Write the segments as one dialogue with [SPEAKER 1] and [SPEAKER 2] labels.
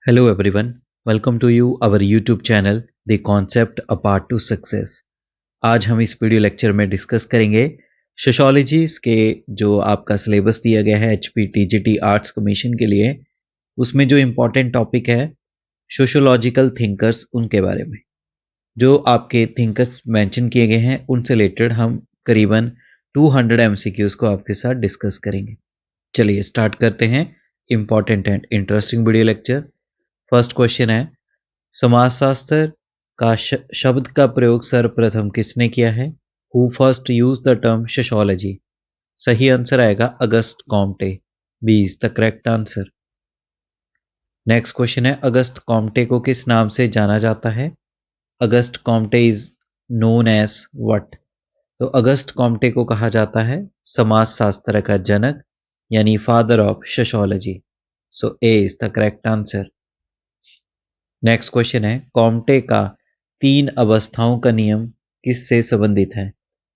[SPEAKER 1] Hello everyone, welcome to you our YouTube channel The Concept A Path to Success। आज हम इस video lecture में discuss करेंगे sociology के जो आपका सिलेबस दिया गया है HPTGT आर्ट्स कमीशन के लिए, उसमें जो इम्पोर्टेंट टॉपिक है सोशियोलॉजिकल थिंकर्स, उनके बारे में जो आपके थिंकर्स मेंशन किए गए हैं उनसे रिलेटेड हम करीबन 200 MCQs को आपके साथ डिस्कस करेंगे। चलिए स्टार्ट करते हैं important and interesting video lecture. First question है, समाजशास्त्र का शब्द का प्रयोग सर्वप्रथम किसने किया है? Who first use the term sociology? सही आंसर आएगा Auguste Comte. B is the correct answer. Next question है, अगस्त कॉम्टे को किस नाम से जाना जाता है? अगस्त Comte is known as what? तो अगस्त कॉम्टे को कहा जाता है समाजशास्त्र का जनक, यानी father of sociology. So A is the correct answer. Next question है, कॉम्टे का 3 अवस्थाओं का नियम किससे संबंधित है?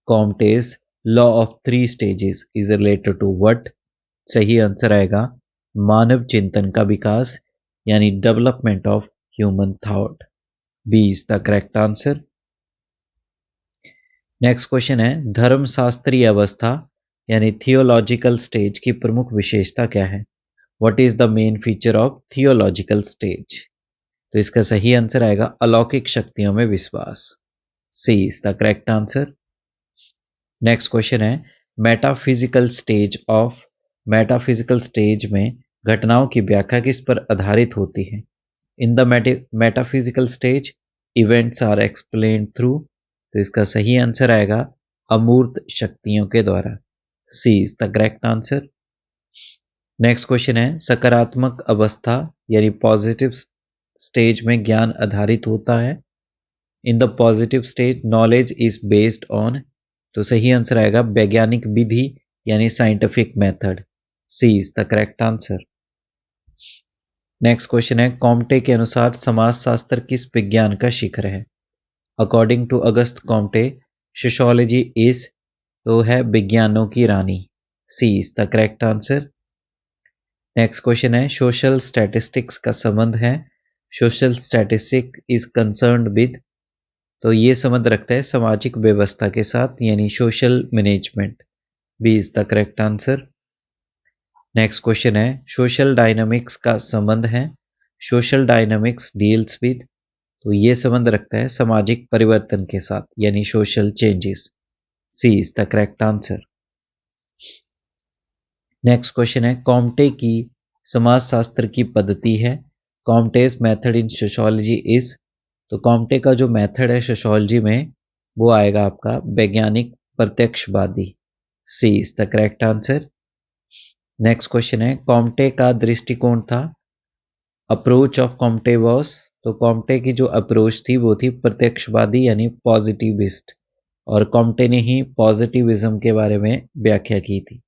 [SPEAKER 1] Comte's law of 3 stages is related to what? सही आंसर आएगा मानव चिंतन का विकास, यानी development of human thought. B is the correct answer. Next question है, धर्मशास्त्रीय अवस्था यानी थियोलॉजिकल स्टेज की प्रमुख विशेषता क्या है? What is the main feature of theological stage? तो इसका सही आंसर आएगा अलौकिक शक्तियों में विश्वास। C is the correct answer. Next question है, मेटाफिजिकल स्टेज में घटनाओं की व्याख्या किस पर आधारित होती है? In the metaphysical stage events are explained through. तो इसका सही आंसर आएगा अमूर्त शक्तियों के द्वारा। C is the correct answer. Next question है, सकारात्मक अवस्था यानी पॉजिटिव स्टेज में ज्ञान आधारित होता है। In the positive stage knowledge is based on. तो सही आंसर आएगा वैज्ञानिक विधि यानी scientific method. C is the correct answer. Next question है, कॉम्टे के अनुसार समाजशास्त्र किस विज्ञान का शिखर है? According to August Comte sociology is, तो है विज्ञानों की रानी। C is the correct answer. Next question है, सोशल स्टैटिस्टिक्स का संबंध है social statistic is concerned with. तो ये संबंध रखता है सामाजिक व्यवस्था के साथ, यानी social management. B is the correct answer. Next question है, सोशल डायनामिक्स का संबंध है सोशल डायनामिक्स डील्स विद। तो ये संबंध रखता है सामाजिक परिवर्तन के साथ, यानी social changes. C is the correct answer. Next question है, कॉम्टे की समाजशास्त्र की पद्धति है Comte's method in sociology is. तो कॉम्टे का जो मेथड है सोशियोलॉजी में वो आएगा आपका वैज्ञानिक प्रत्यक्षवादी। C is the correct answer. Next question है, कॉम्टे का दृष्टिकोण था अप्रोच ऑफ कॉम्टे वॉस। तो कॉम्टे की जो अप्रोच थी वो थी प्रत्यक्षवादी यानी पॉजिटिविस्ट, और कॉम्टे ने ही पॉजिटिविज्म के बारे में व्याख्या की थी।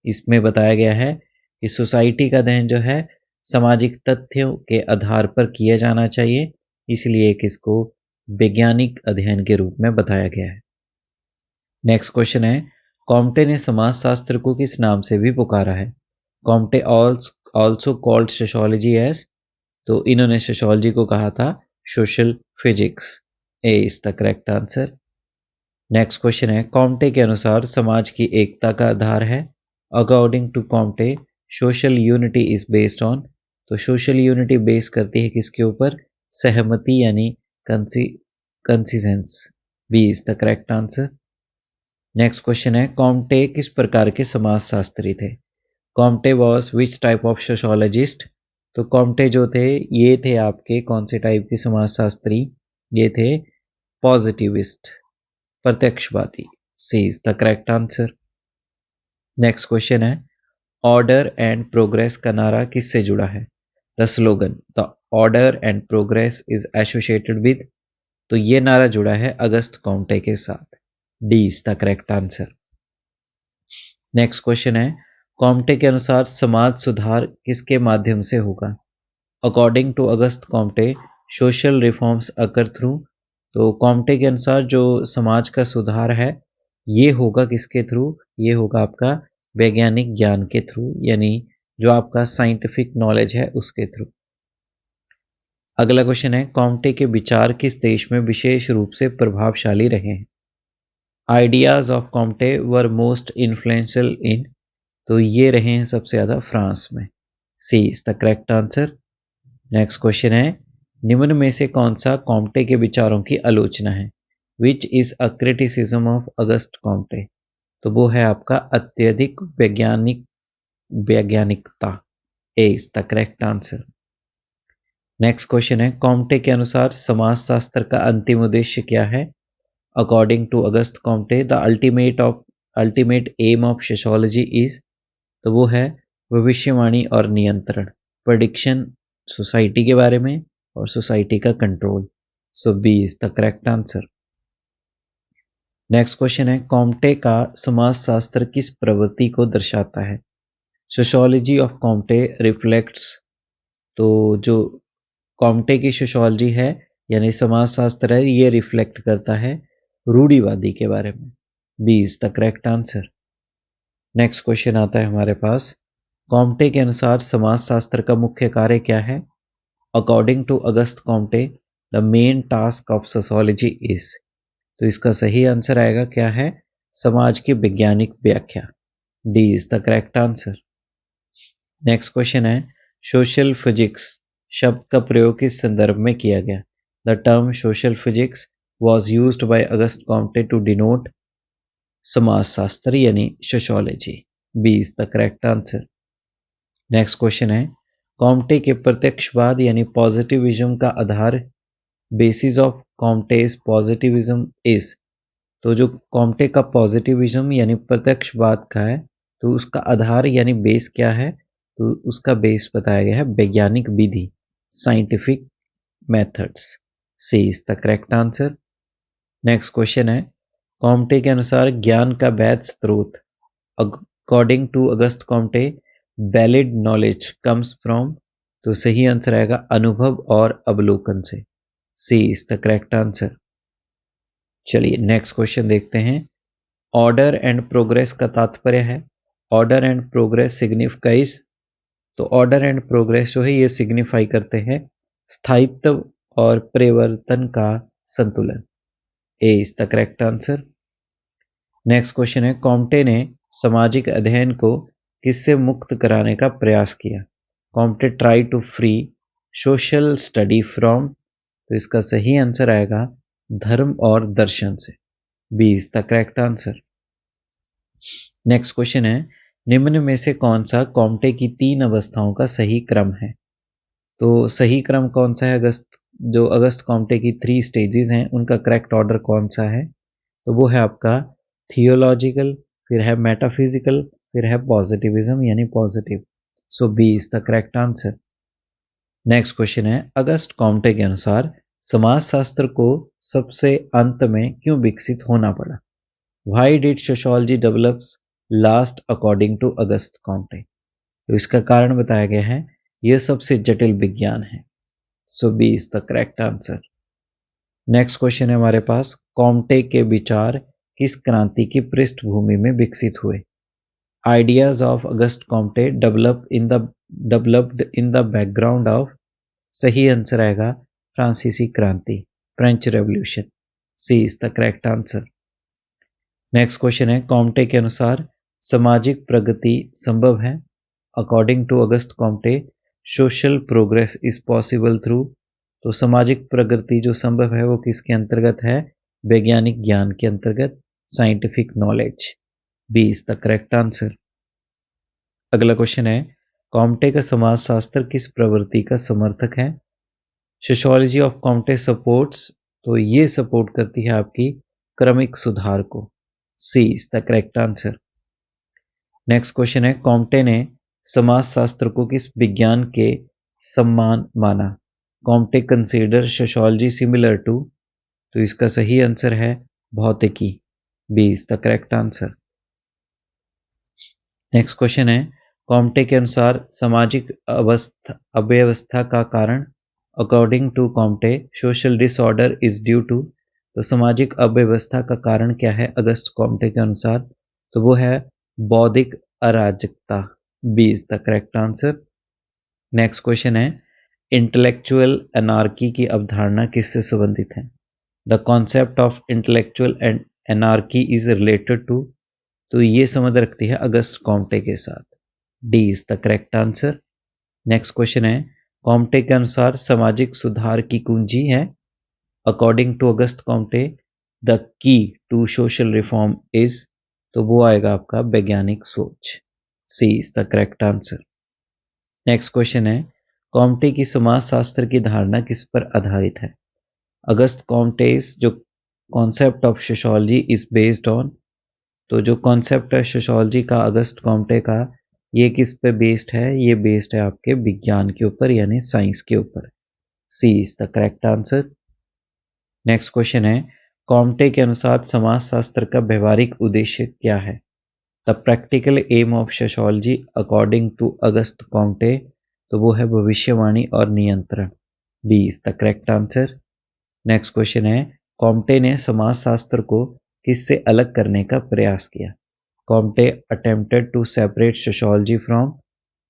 [SPEAKER 1] इसमें बताया गया है कि सोसाइटी का अध्ययन जो है सामाजिक तथ्यों के आधार पर किया जाना चाहिए, इसलिए इसको वैज्ञानिक अध्ययन के रूप में बताया गया है। नेक्स्ट क्वेश्चन है, कॉम्टे ने समाजशास्त्र को किस नाम से भी पुकारा है? Comte also called sociology as. तो इन्होंने सोशियोलॉजी को कहा था social physics. A is the correct answer. Next question है, कॉम्टे के अनुसार समाज की एकता का आधार है। According to Comte social unity is based on. तो सोशल यूनिटी बेस करती है किसके ऊपर? सहमति यानी consensus. B is the correct answer. Next question है, कॉम्टे किस प्रकार के समाजशास्त्री थे? Comte was which type of sociologist. तो कॉम्टे जो थे ये थे आपके कौन से टाइप के समाजशास्त्री? ये थे पॉजिटिविस्ट, प्रत्यक्षवादी। C is the correct answer. Next question है, ऑर्डर एंड प्रोग्रेस का नारा किससे जुड़ा है? The slogan the order and progress is associated with. तो ये नारा जुड़ा है अगस्त कॉम्टे के साथ। D is the correct answer. Next question है, कॉम्टे के अनुसार समाज सुधार किसके माध्यम से होगा? According to August Comte social reforms occur through. तो कॉम्टे के अनुसार जो समाज का सुधार है ये होगा किसके थ्रू? ये होगा आपका वैज्ञानिक ज्ञान के थ्रू, यानी जो आपका साइंटिफिक नॉलेज है उसके थ्रू। अगला क्वेश्चन है, कॉम्टे के विचार किस देश में विशेष रूप से प्रभावशाली रहे हैं? Ideas of Comte were most influential in, तो ये रहे हैं सबसे ज्यादा फ्रांस में। C is the correct answer. Next question है, निम्न में से कौन सा कॉम्टे के विचारों की आलोचना है? Which is a criticism of August Comte, तो वो है आपका अत्यधिक वैज्ञानिकता। A is the correct answer. Next question है, कॉम्टे के अनुसार समाजशास्त्र का अंतिम उद्देश्य क्या है? According to August Comte the ultimate aim of sociology is, तो वो है भविष्यवाणी और नियंत्रण, प्रेडिक्शन सोसाइटी के बारे में और सोसाइटी का control. So B is the correct answer. Next question है, कॉम्टे का समाजशास्त्र किस प्रवृत्ति को दर्शाता है? सोशियोलॉजी ऑफ कॉम्टे रिफ्लेक्ट्स, तो जो कॉम्टे की सोशियोलॉजी है यानी समाजशास्त्र है, ये रिफ्लेक्ट करता है रूढ़िवादी के बारे में। B is the correct answer. Next question आता है हमारे पास, कॉम्टे के अनुसार समाजशास्त्र का मुख्य कार्य क्या है? According to August Comte the main task of sociology is, तो इसका सही आंसर आएगा क्या है? समाज की वैज्ञानिक व्याख्या। D is the correct answer. Next question है, सोशल फिजिक्स शब्द का प्रयोग किस संदर्भ में किया गया? The term social physics was used by August Comte to denote समाजशास्त्र यानी sociology. B is the correct answer. Next question है, कॉम्टे के प्रत्यक्षवाद यानी पॉजिटिविज्म का आधार, basis of Comte's positivism is, तो जो कॉम्टे का पॉजिटिविज्म यानी प्रत्यक्षवाद का है, तो उसका आधार यानी बेस क्या है? तो उसका बेस बताया गया है वैज्ञानिक विधि, scientific methods. C is the correct answer. Next question है, कॉम्टे के अनुसार ज्ञान का वैध स्रोत, according to August Comte valid knowledge comes from, तो सही आंसर आएगा अनुभव और अवलोकन से। C is the correct answer. चलिए नेक्स्ट क्वेश्चन देखते हैं, ऑर्डर एंड प्रोग्रेस का तात्पर्य है? ऑर्डर एंड प्रोग्रेस सिग्निफाइज, तो ऑर्डर एंड प्रोग्रेस जो है ये सिग्निफाई करते हैं स्थायित्व और परिवर्तन का संतुलन। A is the correct answer. Next question है, कॉम्टे ने सामाजिक अध्ययन को किससे मुक्त कराने का प्रयास किया? Comte try to free social study from, तो इसका सही आंसर आएगा धर्म और दर्शन से। B is the correct answer. Next question है, निम्न में से कौन सा कॉम्टे की 3 अवस्थाओं का सही क्रम है? तो सही क्रम कौन सा है? जो अगस्त कॉम्टे की 3 स्टेजेस हैं उनका करेक्ट ऑर्डर कौन सा है? तो वो है आपका थियोलॉजिकल, फिर है मेटाफिजिकल, फिर है पॉजिटिविज्म यानी positive. So B is the correct answer. Next question है, अगस्त कॉम्टे के अनुसार समाजशास्त्र को सबसे अंत में क्यों विकसित होना पड़ा? Why did sociology develops last according to August Comte, तो इसका कारण बताया गया है यह सबसे जटिल विज्ञान है। So B is the correct answer. Next question है हमारे पास, कॉम्टे के विचार किस क्रांति की पृष्ठभूमि में विकसित हुए? Ideas of August Comte developed in the background of, सही आंसर आएगा फ्रांसीसी क्रांति, French revolution. C is the correct answer. Next question है, कॉम्टे के अनुसार सामाजिक प्रगति संभव है? According to August Comte social progress is possible through, तो सामाजिक प्रगति जो संभव है वो किसके अंतर्गत है? वैज्ञानिक ज्ञान के अंतर्गत, scientific knowledge. B is the correct answer. अगला क्वेश्चन है, कॉम्टे का समाजशास्त्र किस प्रवृत्ति का समर्थक है? सोशियोलॉजी ऑफ कॉम्टे सपोर्ट्स, तो ये सपोर्ट करती है आपकी क्रमिक सुधार को। C is the correct answer. Next question है, कॉम्टे ने समाजशास्त्र को किस विज्ञान के समान माना? Comte consider sociology similar to, तो इसका सही आंसर है भौतिकी। B is the correct answer. Next question है, कॉम्टे के अनुसार सामाजिक अव्यवस्था का कारण? According to Comte social disorder is due to, तो सामाजिक अव्यवस्था का कारण क्या है अगस्त कॉम्टे के अनुसार? तो वो है बौद्धिक अराजकता। B is the correct answer. Next question है, इंटेलेक्चुअल एनार्की की अवधारणा किससे संबंधित है? The concept of intellectual anarchy is related to, तो ये संबंध रखती है अगस्त कॉम्टे के साथ। D is the correct answer. Next question है, कॉम्टे के अनुसार सामाजिक सुधार की कुंजी है। According to August Comte the key to social reform is, तो वो आएगा आपका वैज्ञानिक सोच। C is the correct answer. Next question है, कॉम्टे की समाजशास्त्र की धारणा किस पर आधारित है? अगस्त कॉम्टेस जो concept of sociology is based on, तो जो कॉन्सेप्ट है सोशियोलॉजी का अगस्त कॉम्टे का, ये किस पे बेस्ड है? ये बेस्ड है आपके विज्ञान के ऊपर, यानी साइंस के ऊपर। C is the correct answer. Next question है, कॉम्टे के अनुसार समाजशास्त्र का व्यवहारिक उद्देश्य क्या है? The practical aim of sociology according to August Comte, तो वो है भविष्यवाणी और नियंत्रण। B is the correct answer. Next question है, कॉम्टे ने समाजशास्त्र को किससे अलग करने का प्रयास किया? Comte attempted to separate sociology from,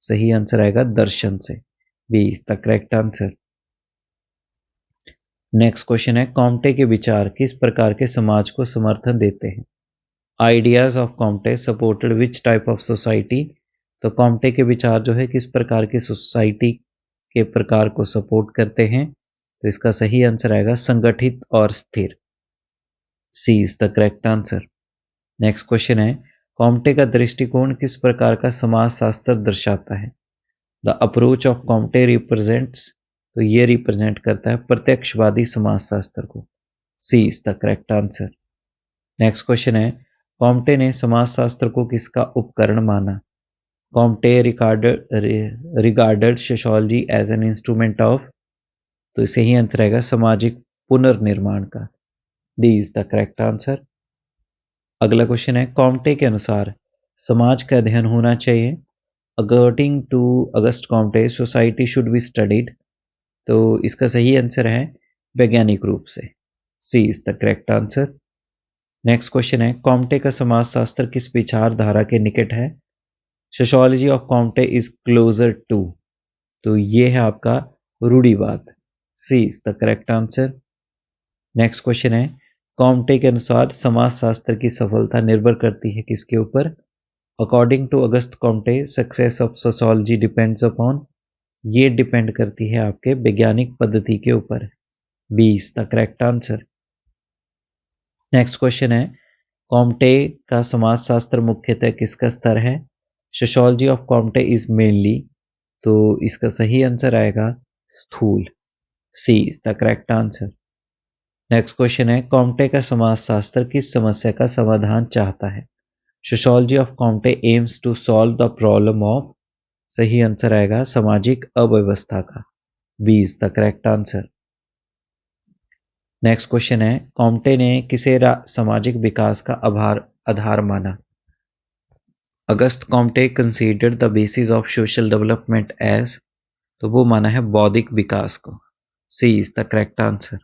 [SPEAKER 1] सही आंसर आएगा दर्शन से। B is the correct answer. Next question है, कॉम्टे के विचार किस प्रकार के समाज को समर्थन देते हैं? Ideas of Comte supported which type of society, तो कॉम्टे के विचार जो है किस प्रकार की सोसाइटी के प्रकार को सपोर्ट करते हैं? तो इसका सही आंसर आएगा संगठित और स्थिर। C is the correct answer. Next question है, कॉम्टे का दृष्टिकोण किस प्रकार का समाजशास्त्र दर्शाता है? The approach of Comte represents, तो ये रिप्रेजेंट करता है प्रत्यक्षवादी समाजशास्त्र को। C is the correct answer. Next question है, कॉम्टे ने समाजशास्त्र को किसका उपकरण माना? Comte regarded sociology as an instrument of, तो इसे ही आंसर रहेगा सामाजिक पुनर्निर्माण का। D is the correct answer. अगला क्वेश्चन है, कॉम्टे के अनुसार समाज का अध्ययन होना चाहिए। According to August Comte society should be studied, तो इसका सही आंसर है वैज्ञानिक रूप से। C is the correct answer. Next question है, कॉम्टे का समाजशास्त्र किस विचारधारा के निकट है? Sociology of Comte is closer to, तो ये है आपका रूढ़िवाद। C is the correct answer. Next question है, कॉम्टे के अनुसार समाजशास्त्र की सफलता निर्भर करती है किसके ऊपर? According to August Comte success of sociology depends upon, ये डिपेंड करती है आपके वैज्ञानिक पद्धति के ऊपर। B is the correct answer. Next question है, कॉम्टे का समाजशास्त्र मुख्यतः किसका स्तर है? Sociology of Comte is mainly, तो इसका सही आंसर आएगा स्थूल। C is the correct answer. Next question है, कॉम्टे का समाजशास्त्र किस समस्या का समाधान चाहता है? Sociology of Comte aims to solve the problem of, सही आंसर आएगा सामाजिक अव्यवस्था का। B is the correct answer. Next question है, कॉम्टे ने किसे सामाजिक विकास का आधार माना? August Comte considered the basis of social development as, तो वो माना है बौद्धिक विकास को। C is the correct answer.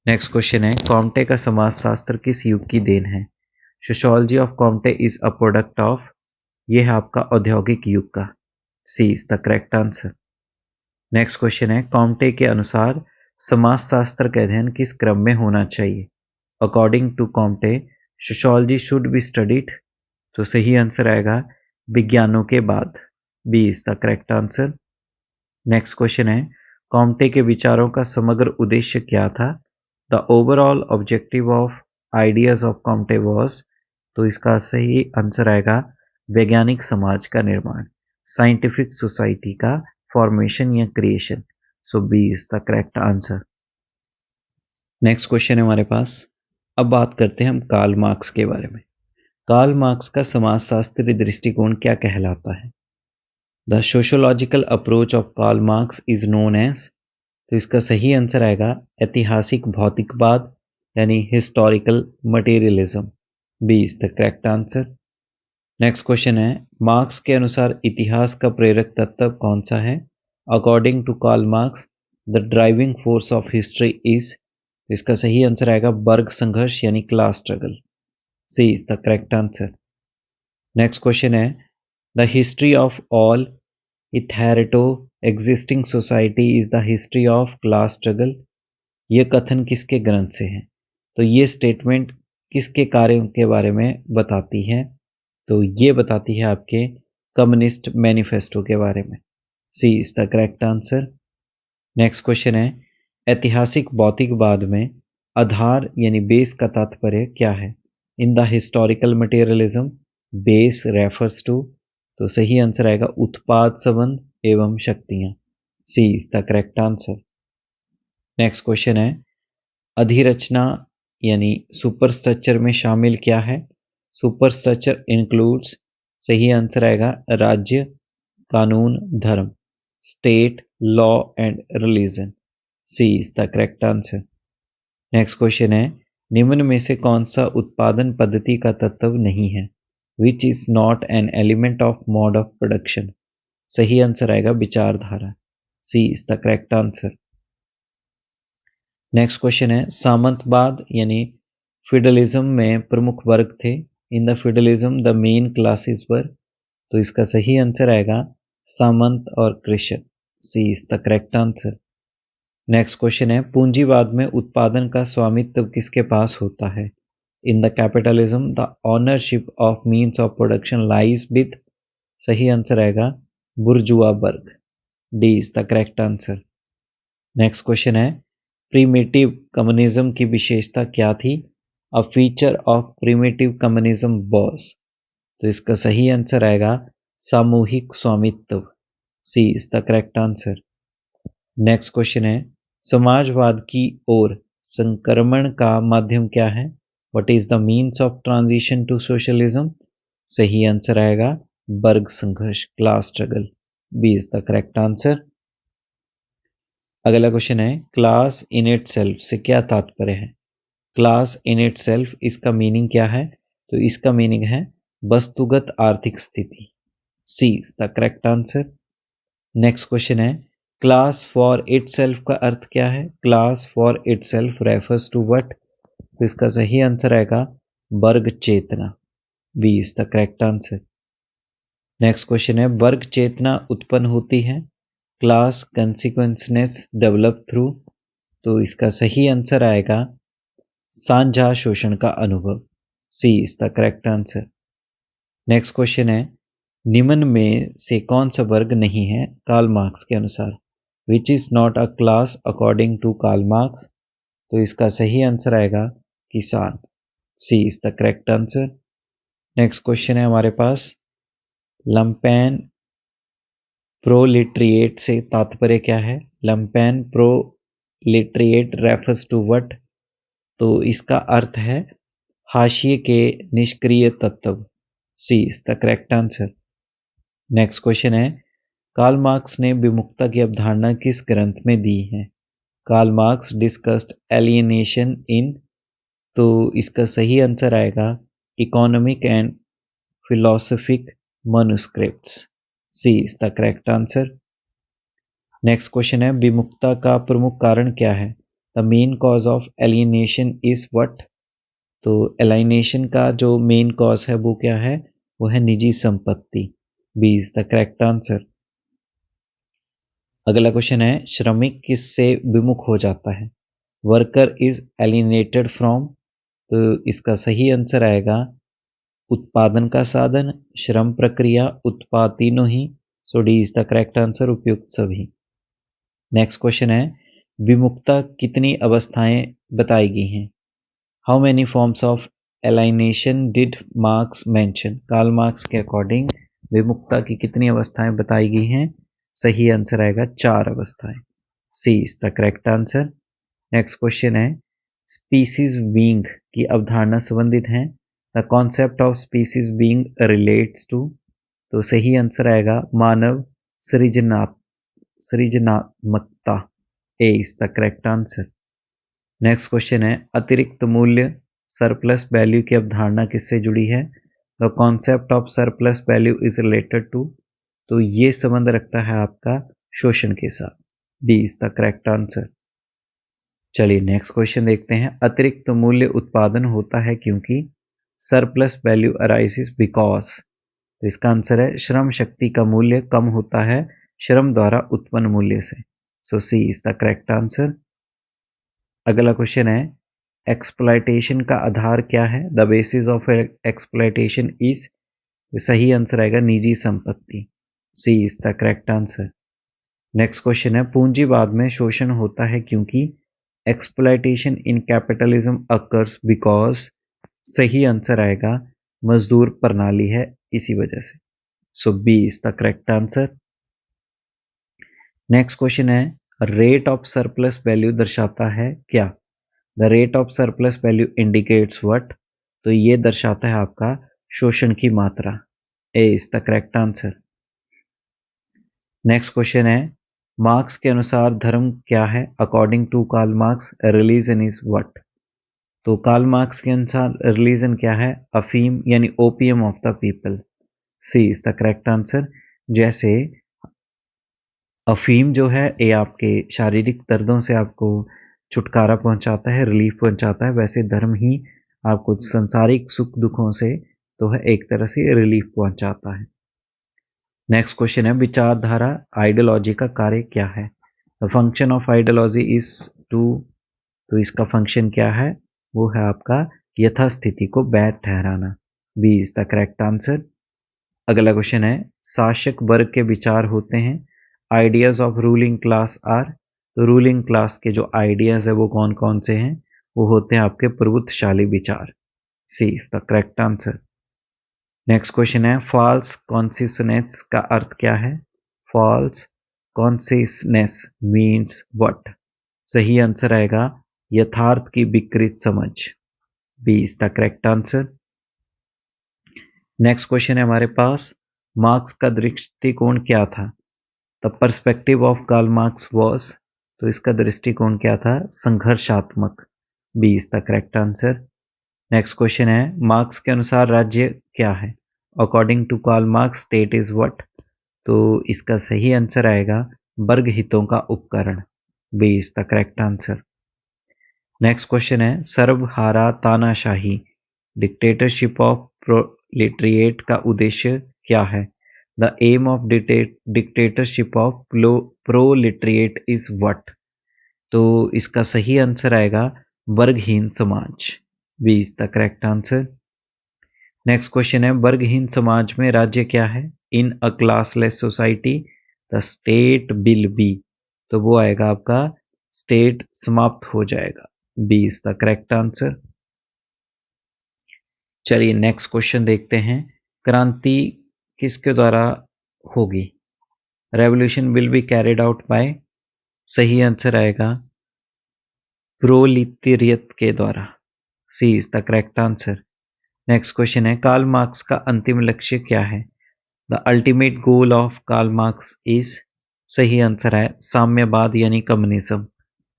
[SPEAKER 1] Next question है, कॉम्टे का समाजशास्त्र किस युग की देन है? Sociology of Comte is a product of, ये है आपका औद्योगिक युग का। C is the correct answer. Next question है, कॉम्टे के अनुसार समाजशास्त्र का अध्ययन किस क्रम में होना चाहिए? According to Comte sociology should be studied, तो सही आंसर आएगा विज्ञानों के बाद। B is the correct answer. Next question है, कॉम्टे के विचारों का समग्र उद्देश्य क्या था? The overall objective of ideas of Comte was, तो इसका सही आंसर आएगा वैज्ञानिक समाज का निर्माण, साइंटिफिक सोसाइटी का फॉर्मेशन या creation. So B is the correct answer. Next question है हमारे पास, अब बात करते हैं हम कार्ल मार्क्स के बारे में। कार्ल मार्क्स का समाजशास्त्री दृष्टिकोण क्या कहलाता है? The sociological approach of Karl Marx is known as, तो इसका सही आंसर आएगा ऐतिहासिक भौतिकवाद, यानी historical materialism. B is the correct answer. Next question है, मार्क्स के अनुसार इतिहास का प्रेरक तत्व कौन सा है? According to Karl Marx the driving force of history is, इसका सही आंसर आएगा वर्ग संघर्ष यानी class struggle. C is the correct answer. Next question है, the history of all hitherto existing society is the history of class struggle, ये कथन किसके ग्रंथ से है? तो ये स्टेटमेंट किसके कार्यों के बारे में बताती है? तो ये बताती है आपके कम्युनिस्ट मैनिफेस्टो के बारे में। C is the correct answer. Next question है, ऐतिहासिक भौतिकवाद में आधार यानी बेस का तात्पर्य क्या है? In the historical materialism base refers to, तो सही आंसर आएगा उत्पाद संबंध एवं शक्तियां। C is the correct answer. Next question है, अधिरचना यानी सुपरस्ट्रक्चर में शामिल क्या है? सुपरस्ट्रक्चर इंक्लूड्स, सही आंसर आएगा राज्य, कानून, धर्म, state, law and religion. C is the correct answer. Next question है, निम्न में से कौन सा उत्पादन पद्धति का तत्व नहीं है? Which is not an element of mode of production. सही आंसर आएगा विचारधारा। C is the correct answer. Next question है, सामंतवाद यानी फ्यूडलिज्म में प्रमुख वर्ग थे। In the feudalism the main classes were, तो इसका सही आंसर आएगा सामंत और कृषक। C is the correct answer. Next question है, पूंजीवाद में उत्पादन का स्वामित्व किसके पास होता है? In the capitalism the ownership of means of production lies with, सही आंसर आएगा बुर्जुआ वर्ग। D is the correct answer. Next question है, प्रिमिटिव कम्युनिज्म की विशेषता क्या थी? A feature of primitive communism was, तो इसका सही आंसर आएगा सामूहिक स्वामित्व। C is the correct answer. Next question है, समाजवाद की ओर संक्रमण का माध्यम क्या है? What is the means of transition to socialism? सही आंसर आएगा वर्ग संघर्ष, class struggle. B is the correct answer. अगला क्वेश्चन है, क्लास इन इट सेल्फ से क्या तात्पर्य है? क्लास इन इट सेल्फ, इसका मीनिंग क्या है? तो इसका मीनिंग है वस्तुगत आर्थिक स्थिति। C is the correct answer. Next question है, क्लास फॉर इटसेल्फ का अर्थ क्या है? Class for itself refers to what? तो इसका सही आंसर आएगा वर्ग चेतना। B is the correct answer. Next question है, वर्ग चेतना उत्पन्न होती है क्लास कंसिक्वेंसनेस डेवलप थ्रू, तो इसका सही आंसर आएगा साझा शोषण का अनुभव। C is the correct answer. Next question है, निम्न में से कौन सा वर्ग नहीं है कार्ल मार्क्स के अनुसार? Which is not a class according to Karl Marx, तो इसका सही आंसर आएगा किसान। C is the correct answer. Next question है हमारे पास, लंपेन प्रोलिटरिएट से तात्पर्य क्या है? Lumpen proletariat refers to what? तो इसका अर्थ है हाशिए के निष्क्रिय तत्व। C is the correct answer. Next question है, कार्ल मार्क्स ने विमुक्ता की अवधारणा किस ग्रंथ में दी है? Karl Marx discussed alienation in, तो इसका सही आंसर आएगा economic and philosophic manuscripts. C is the correct answer. Next question है, विमुक्ता का प्रमुख कारण क्या है? The main cause of alienation is what? तो एलियनेशन का जो मेन कॉज है वो क्या है? वो है निजी संपत्ति। B is the correct answer. अगला क्वेश्चन है, श्रमिक किससे विमुख हो जाता है? वर्कर इज एलिनेटेड फ्रॉम, तो इसका सही आंसर आएगा उत्पादन का साधन, श्रम प्रक्रिया, उत्पाद, तीनों ही। So D is the correct answer, उपयुक्त सभी। नेक्स्ट क्वेश्चन है, विमुक्ता कितनी अवस्थाएं बताई गई हैं? How many forms of alienation did Marx mention? Karl Marx के अकॉर्डिंग विमुक्ता की कितनी अवस्थाएं बताई गई हैं? सही आंसर आएगा 4 अवस्थाएं। C is the correct answer. Next question है, स्पीसीज बीइंग की अवधारणा संबंधित है। The concept of species being relates to, तो सही आंसर आएगा मानव सृजनात्मकता। A is the correct answer. Next question है, अतिरिक्त मूल्य सरप्लस वैल्यू की अवधारणा किससे जुड़ी है? The concept of surplus value is related to, तो ये संबंध रखता है आपका शोषण के साथ। D is the correct answer. चलिए नेक्स्ट क्वेश्चन देखते हैं, अतिरिक्त मूल्य उत्पादन होता है क्योंकि सरप्लस वैल्यू अराइजेस बिकॉज, तो इसका आंसर है श्रम शक्ति का मूल्य कम होता है श्रम द्वारा उत्पन्न मूल्य से। So C is the correct answer. अगला क्वेश्चन है एक्सप्लॉयटेशन का आधार क्या है? The basis of exploitation is, सही आंसर आएगा निजी संपत्ति। C is the correct answer. Next question है पूंजीवाद में शोषण होता है क्योंकि exploitation in capitalism occurs because, सही आंसर आएगा मजदूर प्रणाली है इसी वजह से। So B is the correct answer. Next question है रेट ऑफ सरप्लस वैल्यू दर्शाता है क्या? The rate of surplus value indicates what? तो ये दर्शाता है आपका शोषण की मात्रा। A is the correct answer. Next question है मार्क्स के अनुसार धर्म क्या है? According to Karl Marx religion is what? तो कार्ल मार्क्स के अनुसार रिलीजन क्या है? अफीम यानी opium of the people. C is the correct answer. जैसे अफीम जो है ये आपके शारीरिक दर्दों से आपको छुटकारा पहुंचाता है, रिलीफ पहुंचाता है, वैसे धर्म ही आपको संसारिक सुख दुखों से तो है एक तरह से रिलीफ पहुंचाता है। नेक्स्ट क्वेश्चन है विचारधारा आइडियोलॉजी का कार्य क्या है? The function of ideology is to, तो इसका फंक्शन क्या है? वो है आपका यथास्थिति को वैध ठहराना। B is the correct answer. अगला क्वेश्चन है शासक वर्ग के विचार होते हैं ideas of ruling class are, तो रूलिंग क्लास के जो आइडियाज है वो कौन कौन से हैं? वो होते हैं आपके प्रभुत्वशाली विचार। C is the correct answer. Next question है फॉल्स कॉन्सियसनेस का अर्थ क्या है? False consciousness means what? सही आंसर आएगा यथार्थ की विकृत समझ। B is the correct answer. Next question है हमारे पास मार्क्स का दृष्टिकोण क्या था? The perspective of Karl Marx was, तो इसका दृष्टिकोण क्या था? संघर्षात्मक। B is the correct answer. Next question है मार्क्स के अनुसार राज्य क्या है? According to Karl Marx state is what? तो इसका सही आंसर आएगा वर्ग हितों का उपकरण। B is the correct answer. Next question है सर्वहारा तानाशाही डिक्टेटरशिप ऑफ प्रोलेटरिएट का उद्देश्य क्या है? The aim of dictatorship of proletariat is what? तो इसका सही आंसर आएगा वर्गहीन समाज। B is the correct answer. Next question है वर्गहीन समाज में राज्य क्या है? In a classless society the state will be, तो वो आएगा आपका स्टेट समाप्त हो जाएगा। B is the correct answer. चलिए नेक्स्ट क्वेश्चन देखते हैं क्रांति किसके द्वारा होगी? Revolution will be carried out by, सही आंसर आएगा प्रोलिटेरियत के द्वारा। C is the correct answer. Next question है कार्ल मार्क्स का अंतिम लक्ष्य क्या है? The ultimate goal of Karl Marx is, सही आंसर है साम्यवाद यानी communism.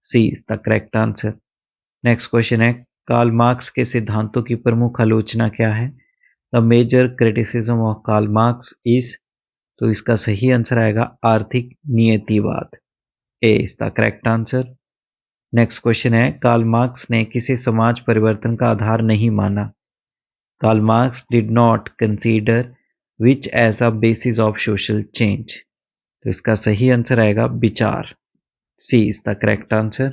[SPEAKER 1] C is the correct answer. Next question है कार्ल मार्क्स के सिद्धांतों की प्रमुख आलोचना क्या है? The major criticism of Karl Marx is, तो इसका सही आंसर आएगा आर्थिक नियतिवाद। A is the correct answer. Next question है कार्ल मार्क्स ने किसे समाज परिवर्तन का आधार नहीं माना? Karl Marx did not consider which as a basis of social change, तो इसका सही आंसर आएगा विचार। C is the correct answer.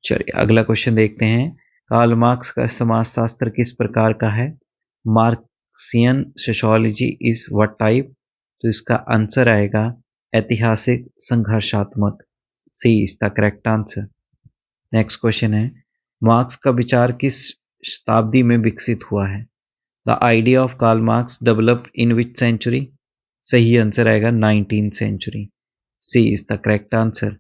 [SPEAKER 1] चलिए अगला क्वेश्चन देखते हैं कार्ल मार्क्स का समाजशास्त्र किस प्रकार का है? Marxian sociology is what type? तो इसका आंसर आएगा ऐतिहासिक संघर्षात्मक। C is the correct answer. Next question है मार्क्स का विचार किस शताब्दी में विकसित हुआ है? The idea of Karl Marx developed in which century? सही आंसर आएगा 19th century. C is the correct answer.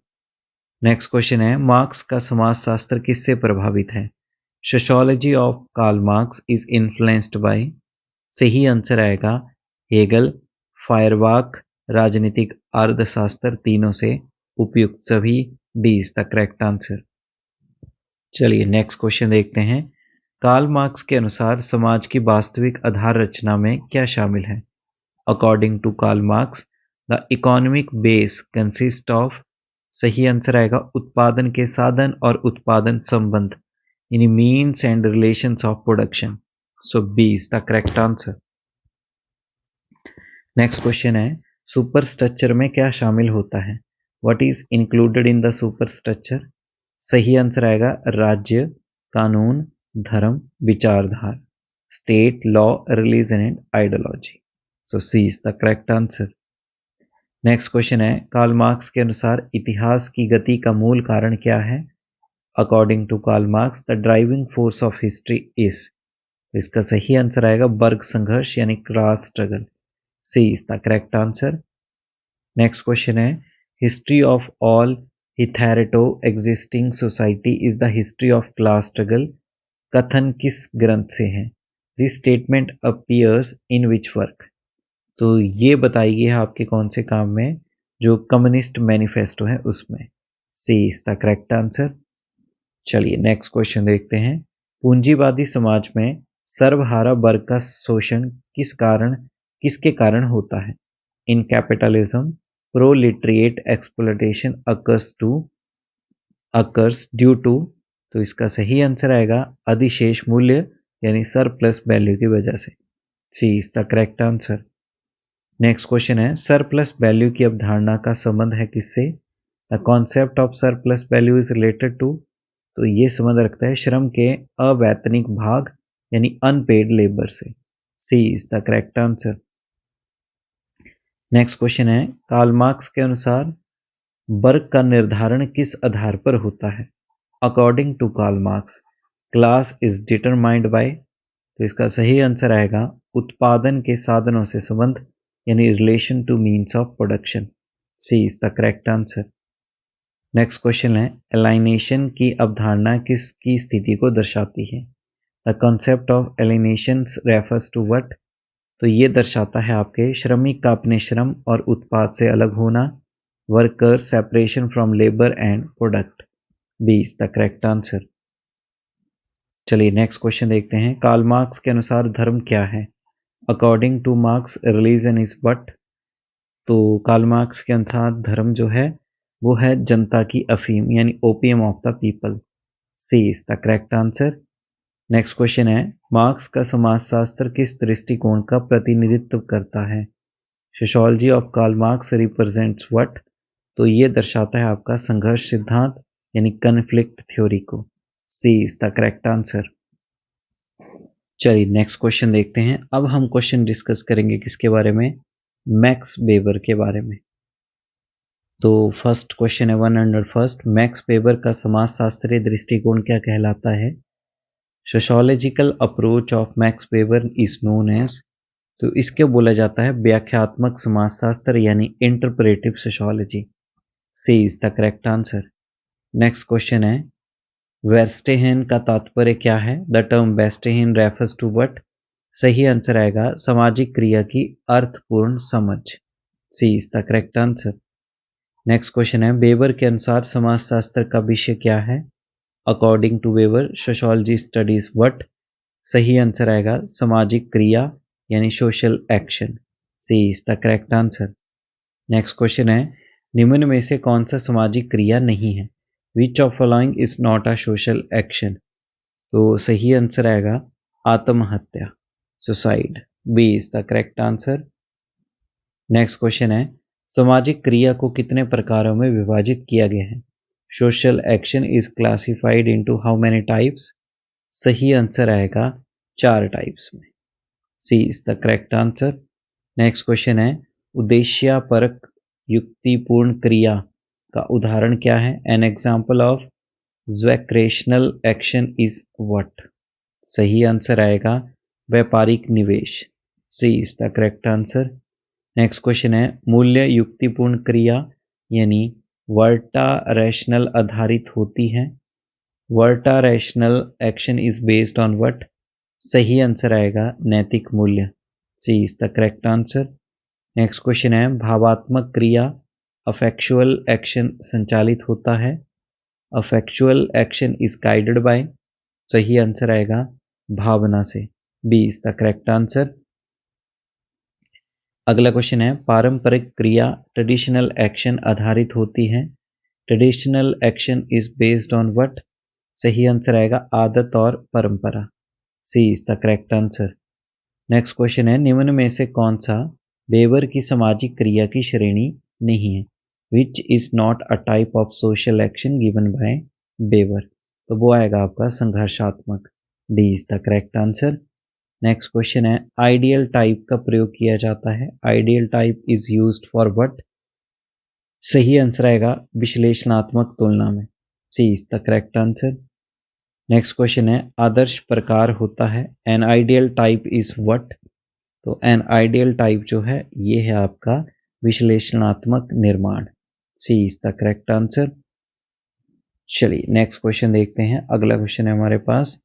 [SPEAKER 1] Next question है मार्क्स का समाजशास्त्र किससे प्रभावित है? Sociology of Karl Marx is influenced by, सही आंसर आएगा हेगल, फायरबाख, राजनीतिक अर्थशास्त्र, तीनों से उपयुक्त सभी। D is the correct answer. चलिए नेक्स्ट क्वेश्चन देखते हैं कार्ल मार्क्स के अनुसार समाज की वास्तविक आधार रचना में क्या शामिल है? According to Karl Marx the economic base consist of, सही आंसर आएगा उत्पादन के साधन और उत्पादन संबंध यानी means and relations of production. So B is the correct answer. Next question है सुपर स्ट्रक्चर में क्या शामिल होता है? What is included in the superstructure? सही आंसर आएगा राज्य, कानून, धर्म, विचारधारा, state, law, religion and ideology. So C is the correct answer. Next question है, कार्ल मार्क्स के अनुसार इतिहास की गति का मूल कारण क्या है? According to Karl Marx the driving force of history is. इसका सही आंसर आएगा वर्ग संघर्ष यानी class struggle. C is the correct answer. Next question है, history of all hitherto existing society is the history of class struggle कथन किस ग्रंथ से है? This statement appears in which work? तो ये बताइए आपके कौन से काम में? जो कम्युनिस्ट मैनिफेस्टो है उसमें। सी इज द करेक्ट आंसर। चलिए नेक्स्ट क्वेश्चन देखते हैं, पूंजीवादी समाज में सर्वहारा वर्ग का शोषण किसके कारण होता है? In capitalism proletariat exploitation occurs due to. तो इसका सही आंसर आएगा अधिशेष मूल्य यानी सरप्लस वैल्यू की वजह से। C is the correct answer. Next question है, सरप्लस वैल्यू की अवधारणा का संबंध है किससे? The concept of surplus value is related to. तो ये संबंध रखता है श्रम के अवैतनिक भाग यानी अनपेड लेबर से। C is the correct answer. Next question है, कार्ल मार्क्स के अनुसार वर्ग का निर्धारण किस आधार पर होता है? According to Karl Marx class is determined by. तो इसका सही आंसर आएगा उत्पादन के साधनों से संबंध यानी relation to means of production. C is the correct answer. Next question है, एलाइनेशन की अवधारणा किसकी स्थिति को दर्शाती है? The concept of alienation refers to what? तो ये दर्शाता है आपके श्रमिक का अपने श्रम और उत्पाद से अलग होना, worker separation from labour and product. B is the correct answer. चलिए नेक्स्ट क्वेश्चन देखते हैं, कार्ल मार्क्स के अनुसार धर्म क्या है? According to Marx religion is what? तो कार्ल मार्क्स के अनुसार धर्म जो है वो है जनता की अफीम यानी opium of the people. C is the correct answer. Next question है, मार्क्स का समाजशास्त्र किस दृष्टिकोण का प्रतिनिधित्व करता है? Sociology of Karl Marx represents what? तो ये दर्शाता है आपका संघर्ष सिद्धांत यानी कन्फ्लिक्ट थ्योरी को। C is the correct answer. चलिए नेक्स्ट क्वेश्चन देखते हैं, अब हम क्वेश्चन डिस्कस करेंगे किसके बारे में? मैक्स वेबर के बारे में। तो फर्स्ट क्वेश्चन है 101, मैक्स वेबर का समाजशास्त्रीय दृष्टिकोण क्या कहलाता है? Sociological approach of Max Weber is known as. तो इसके बोला जाता है व्याख्यात्मक समाजशास्त्र यानी interpretive sociology. C is the correct answer. Next question है, वेस्टेहेन का तात्पर्य क्या है? The term verstehen refers to what? सही आंसर आएगा सामाजिक क्रिया की अर्थपूर्ण समझ। C is the correct answer. Next question है, वेबर के अनुसार समाजशास्त्र का विषय क्या है? According to Weber sociology studies what? सही आंसर आएगा सामाजिक क्रिया यानी social action. C is the correct answer. Next question है, निम्न में से कौन सा सामाजिक क्रिया नहीं है? Which of following is not a social action? तो सही आंसर आएगा आत्महत्या, suicide. B is the correct answer. Next question है, सामाजिक क्रिया को कितने प्रकारों में विभाजित किया गया है? Social action is classified into how many types? सही आंसर आएगा 4 टाइप्स में। C is the correct answer. Next question है, उद्देश्यपरक युक्तिपूर्ण क्रिया का उदाहरण क्या है? An example of zweckrational action is what? सही आंसर आएगा व्यापारिक निवेश। C is the correct answer. Next question है, मूल्य युक्तिपूर्ण क्रिया यानी वर्टा रैशनल आधारित होती है। Wertrational action is based on what? सही आंसर आएगा नैतिक मूल्य। C is the correct answer. Next question है, भावात्मक क्रिया अफेक्चुअल एक्शन संचालित होता है। Affectual action is guided by? सही आंसर आएगा भावना से। B is the correct answer. अगला क्वेश्चन है, पारंपरिक क्रिया ट्रेडिशनल एक्शन आधारित होती है। Traditional action is based on what? सही आंसर आएगा आदत और परंपरा। C is the correct answer. Next question है, निम्न में से कौन सा वेबर की सामाजिक क्रिया की श्रेणी नहीं है। Which is not a type of social action given by Weber. तो वो आएगा आपका संघर्षात्मक। D is the correct answer. Next question है, आइडियल टाइप का प्रयोग किया जाता है। Ideal type is used for what. सही आंसर आएगा विश्लेषणात्मक तुलना में। C is the correct answer. Next question है, आदर्श प्रकार होता है। An ideal type is what. तो एन आइडियल टाइप जो है ये है आपका विश्लेषणात्मक निर्माण। सी इज द करेक्ट आंसर। चलिए नेक्स्ट क्वेश्चन देखते हैं। अगला क्वेश्चन है हमारे पास,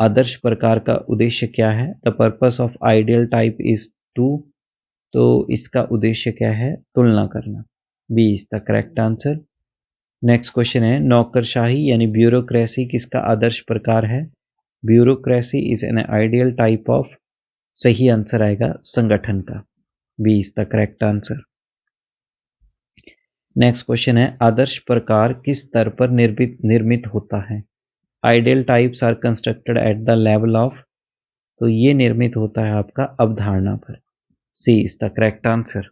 [SPEAKER 1] आदर्श प्रकार का उद्देश्य क्या है। The purpose of ideal type is to. तो इसका उद्देश्य क्या है, तुलना करना। B is the correct answer. Next question है, नौकरशाही यानी ब्यूरोक्रेसी किसका आदर्श प्रकार है। Bureaucracy is an ideal type of. सही आंसर आएगा संगठन का। B is the correct answer. Next question है, आदर्श प्रकार किस स्तर पर निर्मित होता है। Ideal types are constructed at the level of. तो ये निर्मित होता है आपका अवधारणा पर। C is the correct answer.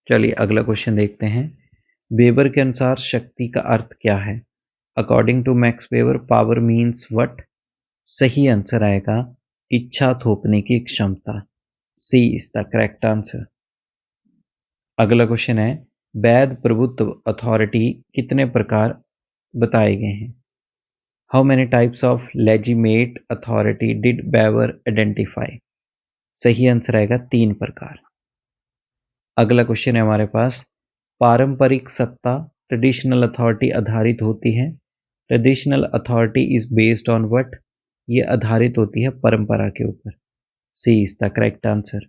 [SPEAKER 1] चलिए अगला क्वेश्चन देखते हैं। वेबर के अनुसार शक्ति का अर्थ क्या है। According to Max Weber power means what. सही आंसर आएगा इच्छा थोपने की क्षमता। C is the correct answer. अगला क्वेश्चन है, वैध प्रभुत्व अथॉरिटी कितने प्रकार बताए गए हैं। How many types of legitimate authority did Weber identify. सही आंसर आएगा 3 प्रकार। अगला क्वेश्चन है हमारे पास, पारंपरिक सत्ता ट्रेडिशनल अथॉरिटी आधारित होती है। Traditional authority is based on what. ये आधारित होती है परंपरा के ऊपर। C is the correct answer.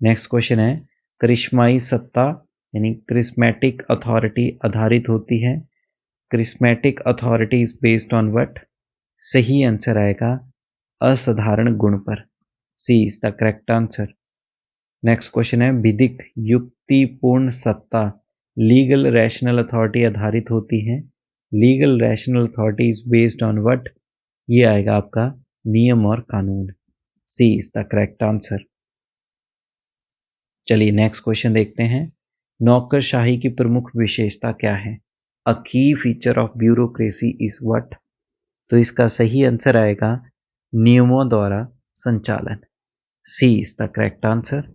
[SPEAKER 1] Next question है, करिश्माई सत्ता यानी क्रिस्मेटिक अथॉरिटी आधारित होती है। Charismatic authority is based on what. सही आंसर आएगा असाधारण गुण पर। C is the correct answer. Next question है, विधिक युक्तिपूर्ण सत्ता लीगल रैशनल अथॉरिटी आधारित होती है। Legal rational authority is based on what. ये आएगा आपका नियम और कानून। सी इज द करेक्ट आंसर। चलिए नेक्स्ट क्वेश्चन देखते हैं। नौकरशाही की प्रमुख विशेषता क्या है। A key feature of bureaucracy is what. तो इसका सही आंसर आएगा नियमों द्वारा संचालन। C is the correct answer.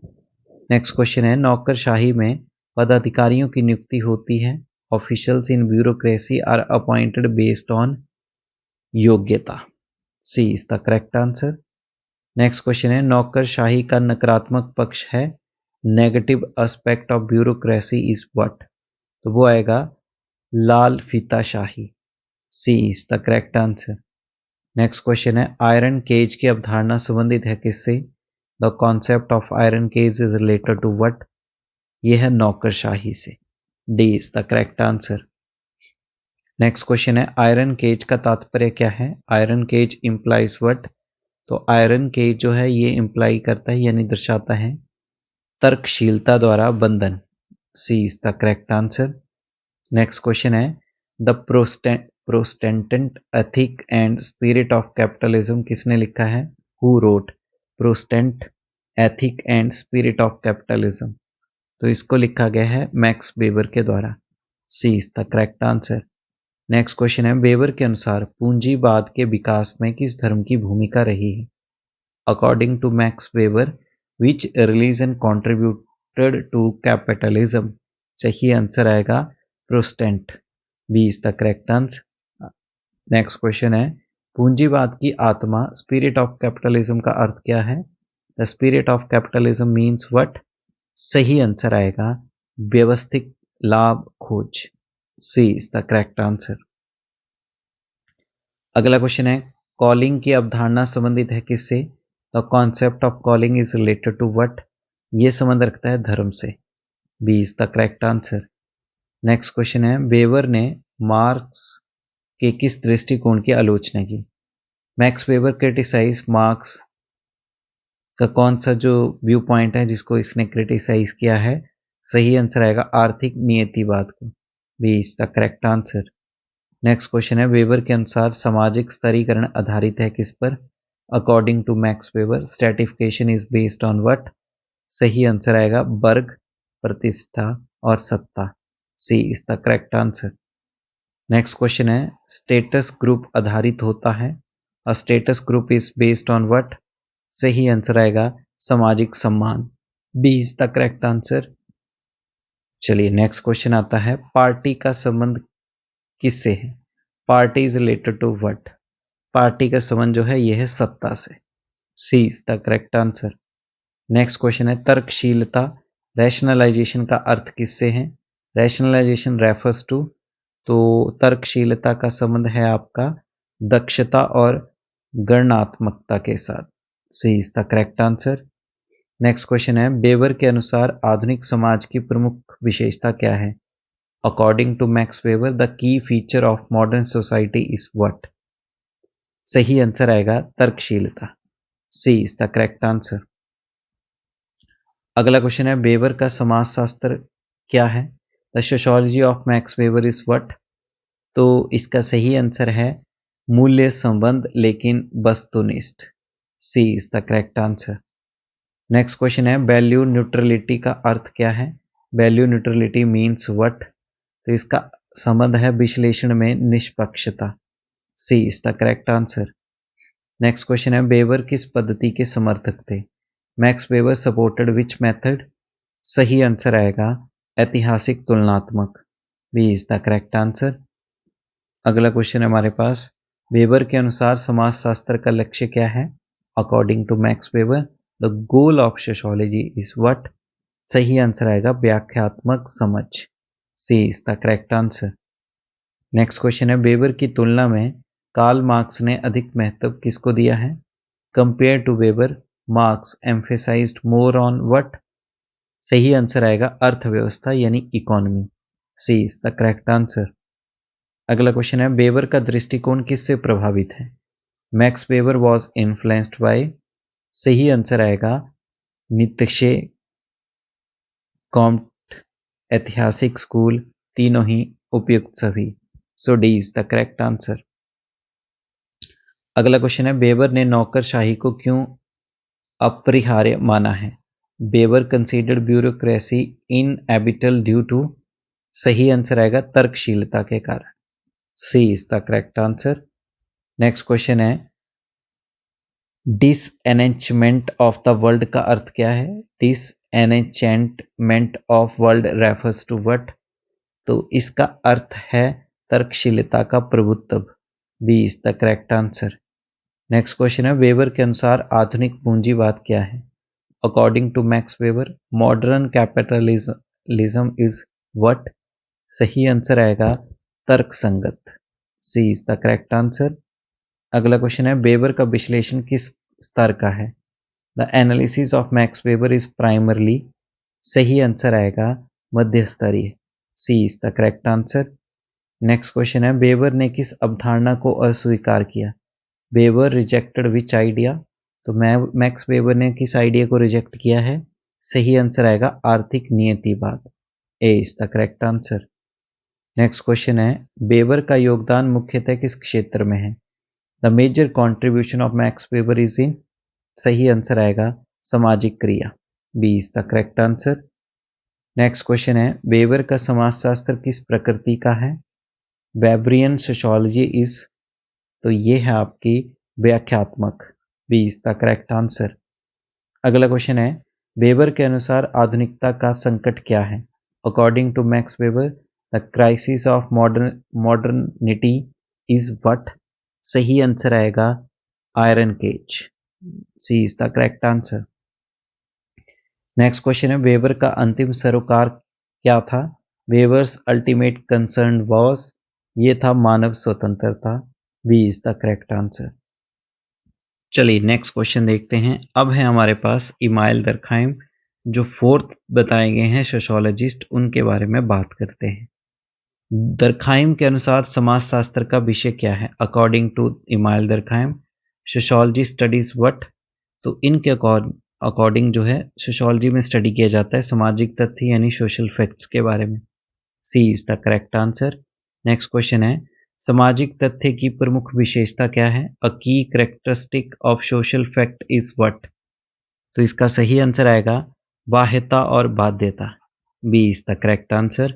[SPEAKER 1] Next question है, नौकरशाही में पदाधिकारियों की नियुक्ति होती है। Officials in bureaucracy are appointed based on योग्यता। C is the correct answer. Next question है, नौकरशाही का नकारात्मक पक्ष है। Negative aspect of bureaucracy is what. तो वो आएगा लाल फीताशाही। C is the correct answer. Next question है, आयरन केज की अवधारणा संबंधित है किससे। The concept of iron cage is related to what. यह है नौकरशाही से। D is the correct answer. Next question है, आयरन केज का तात्पर्य क्या है। Iron cage implies what. तो आयरन केज जो है ये इंप्लाई करता है यानी दर्शाता है तर्कशीलता द्वारा बंधन। C is the correct answer. Next question है, the Protestant ethic and spirit of capitalism किसने लिखा है। Who wrote Protestant ethic and spirit of capitalism. तो इसको लिखा गया है मैक्स वेबर के द्वारा। C is the correct answer. Next question है, वेबर के अनुसार पूंजीवाद के विकास में किस धर्म की भूमिका रही है। According to Max Weber which religion contributed to capitalism. सही आंसर आएगा Protestant. B is the correct answer. Next question है, पूंजीवाद की आत्मा स्पिरिट ऑफ कैपिटलिज्म का अर्थ क्या है। The spirit of capitalism means what. सही आंसर आएगा व्यवस्थित लाभ खोज। C is the correct answer. अगला क्वेश्चन है, कॉलिंग की अवधारणा संबंधित है किससे। The concept of calling is related to what. ये संबंध रखता है धर्म से। B is the correct answer. Next question है, वेबर ने मार्क्स के किस दृष्टिकोण की आलोचना की। मैक्स वेबर क्रिटिसाइज मार्क्स का कौन सा जो व्यू पॉइंट है जिसको इसने क्रिटिसाइज किया है। सही आंसर आएगा आर्थिक नियतिवाद को। B is the correct answer. Next question है, वेबर के अनुसार सामाजिक स्तरीकरण आधारित है किस पर। According to Max Weber stratification is based on what. सही आंसर आएगा वर्ग, प्रतिष्ठा और सत्ता। C is the correct answer. Next question है, स्टेटस ग्रुप आधारित होता है। A status group is based on what? सही आंसर आएगा सामाजिक सम्मान। B is the correct answer. चलिए नेक्स्ट क्वेश्चन आता है, पार्टी का संबंध किससे है? Party is related to what? पार्टी का संबंध जो है यह है सत्ता से। C is the correct answer. Next question है, तर्कशीलता, रैशनलाइजेशन का अर्थ किससे है? रैशनलाइजेशन रेफर्स टू, तो तर्कशीलता का संबंध है आपका दक्षता और गणनात्मकता के साथ। C is the correct answer. Next question है, बेवर के अनुसार आधुनिक समाज की प्रमुख विशेषता क्या है? According to Max Weber the key feature of modern society is what? सही आंसर आएगा तर्कशीलता। C is the correct answer. अगला क्वेश्चन है, वेबर का समाजशास्त्र क्या है? The sociology of Max Weber is what? तो इसका सही आंसर है मूल्य संबंध लेकिन वस्तुनिष्ठ। C is the correct answer. Next question है, वैल्यू न्यूट्रलिटी का अर्थ क्या है? Value neutrality means what? तो इसका संबंध है विश्लेषण में निष्पक्षता। C is the correct answer. Next question है, वेबर किस पद्धति के समर्थक थे? Max Weber supported which method? सही आंसर आएगा ऐतिहासिक तुलनात्मक। B is the correct answer. अगला क्वेश्चन है हमारे पास, वेबर के अनुसार समाजशास्त्र का लक्ष्य क्या है? According to Max Weber the goal of sociology is what? सही आंसर आएगा व्याख्यात्मक समझ। C is the correct answer. Next question है, वेबर की तुलना में कार्ल मार्क्स ने अधिक महत्व किसको दिया है? Compare to Weber Marx emphasised more on what? सही आंसर आएगा अर्थव्यवस्था यानी economy. C is the correct answer. अगला क्वेश्चन है, वेबर का दृष्टिकोण किससे प्रभावित है? Max Weber was influenced by? सही आंसर आएगा नीत्शे, कॉम्ट, ऐतिहासिक स्कूल, तीनों ही उपयुक्त सभी। So D is the correct answer. अगला क्वेश्चन है, वेबर ने नौकरशाही को क्यों अपरिहार्य माना है? Weber considered bureaucracy inevitable due to? सही आंसर आएगा तर्कशीलता के कारण। C is the correct answer. Next question है, डिसएनचमेंट ऑफ द वर्ल्ड का अर्थ क्या है? Disenchantment of world refers to what? तो इसका अर्थ है तर्कशीलता का प्रभुत्व। B is the correct answer. Next question है, वेबर के अनुसार आधुनिक पूंजीवाद क्या है? According to Max Weber modern capitalism is what? सही आंसर आएगा तर्कसंगत। C is the correct answer. अगला क्वेश्चन है, वेबर का विश्लेषण किस स्तर का है? The analysis of Max Weber is primarily? सही आंसर आएगा मध्य स्तरीय। C is the correct answer. Next question है, वेबर ने किस अवधारणा को अस्वीकार किया? Weber rejected which idea? तो मैक्स वेबर ने किस आइडिया को रिजेक्ट किया है? सही आंसर आएगा आर्थिक नियतिवाद। A is the correct answer. Next question है, वेबर का योगदान मुख्यतः किस क्षेत्र में है? The major contribution of Max Weber is in? सही आंसर आएगा सामाजिक क्रिया। B is the correct answer. Next question है, वेबर का समाजशास्त्र किस प्रकृति का है? Weberian sociology is? तो ये है आपकी व्याख्यात्मक। B is the correct answer. अगला क्वेश्चन है, वेबर के अनुसार आधुनिकता का संकट क्या है? According to Max Weber the crisis of modernity is what? सही आंसर आएगा iron cage. C is the correct answer. Next question है, वेबर का अंतिम सरोकार क्या था? Weber's ultimate concern was? ये था मानव स्वतंत्रता। B is the correct answer. चलिए नेक्स्ट क्वेश्चन देखते हैं। अब है हमारे पास इमाइल दरखाइम, जो फोर्थ बताए गए हैं सोशियोलॉजिस्ट, उनके बारे में बात करते हैं। दरखाइम के अनुसार समाजशास्त्र का विषय क्या है? According to Emile Durkheim sociology studies what? तो इनके अकॉर्डिंग जो है सोशियोलॉजी में स्टडी किया जाता है सामाजिक तथ्य यानी सोशल फैक्ट्स के बारे में। C is the correct answer. Next question है, सामाजिक तथ्य की प्रमुख विशेषता क्या है? A key characteristic of social fact is what? तो इसका सही आंसर आएगा बाह्यता और बाध्यता। B is the correct answer.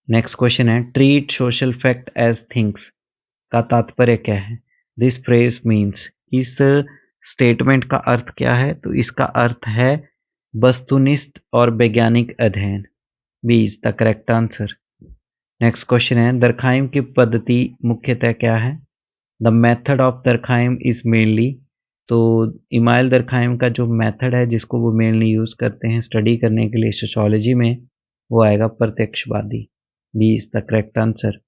[SPEAKER 1] Next question है treat social fact as things का तात्पर्य क्या है? दिस फ्रेज मीन्स, इस स्टेटमेंट का अर्थ क्या है? तो इसका अर्थ है वस्तुनिष्ठ और वैज्ञानिक अध्ययन। B is the correct answer. Next question है दरखाइम की पद्धति मुख्यतः क्या है? The method of Durkheim is mainly, तो इमाइल दरखाइम का जो मेथड है जिसको वो मेनली यूज करते हैं स्टडी करने के लिए सोशियोलॉजी में, वो आएगा प्रत्यक्षवादी। B is the correct answer.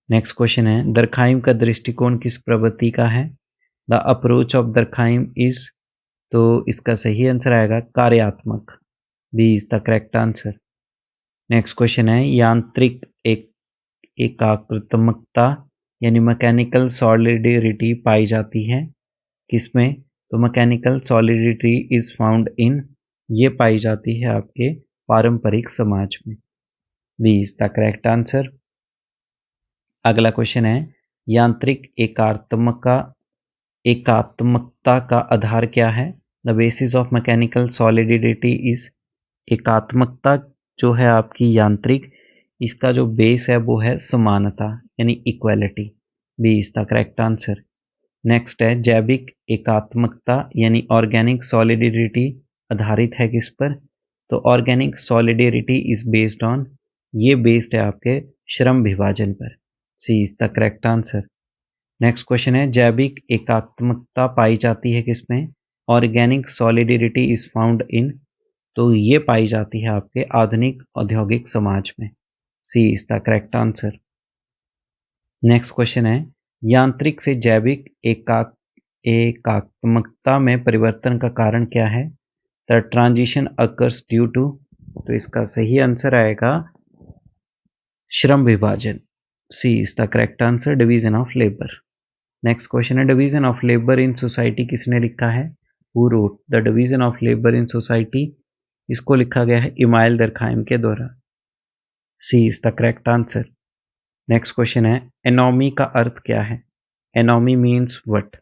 [SPEAKER 1] Next question है दरखाइम का दृष्टिकोण किस प्रवृत्ति का है? The approach of Durkheim is, तो इसका सही आंसर आएगा कार्यात्मक। B is the correct answer. Next question है यांत्रिक एकाग्रतात्मकता यानी मैकेनिकल सॉलिडिरिटी पाई जाती है किसमें? तो mechanical solidarity is found in, ये पाई जाती है आपके पारंपरिक समाज में। B is the correct answer. अगला क्वेश्चन है यांत्रिक एकात्मकता का आधार क्या है? The basis of mechanical solidarity is, एकात्मकता जो है आपकी यांत्रिक, इसका जो बेस है वो है समानता यानी equality. B is the correct answer. Next है जैविक एकात्मकता यानी ऑर्गेनिक सॉलिडिरिटी आधारित है किस पर? तो organic solidarity is based on, ये बेस्ड है आपके श्रम विभाजन पर। C is the correct answer. Next question है जैविक एकात्मकता पाई जाती है किसमें? Organic solidarity is found in, तो ये पाई जाती है आपके आधुनिक औद्योगिक समाज में। C is the correct answer. Next question है यांत्रिक से जैविक एकात्मकता में परिवर्तन का कारण क्या है? The transition occurs due to, तो इसका सही आंसर आएगा श्रम विभाजन। C is the correct answer, division of labour. Next question है division of labour in society किसने लिखा है? Who wrote the division of labour in society? इसको लिखा गया है इमाइल दरखाइम के द्वारा। C is the correct answer. Next question है एनोमी का अर्थ क्या है? Anomie means what?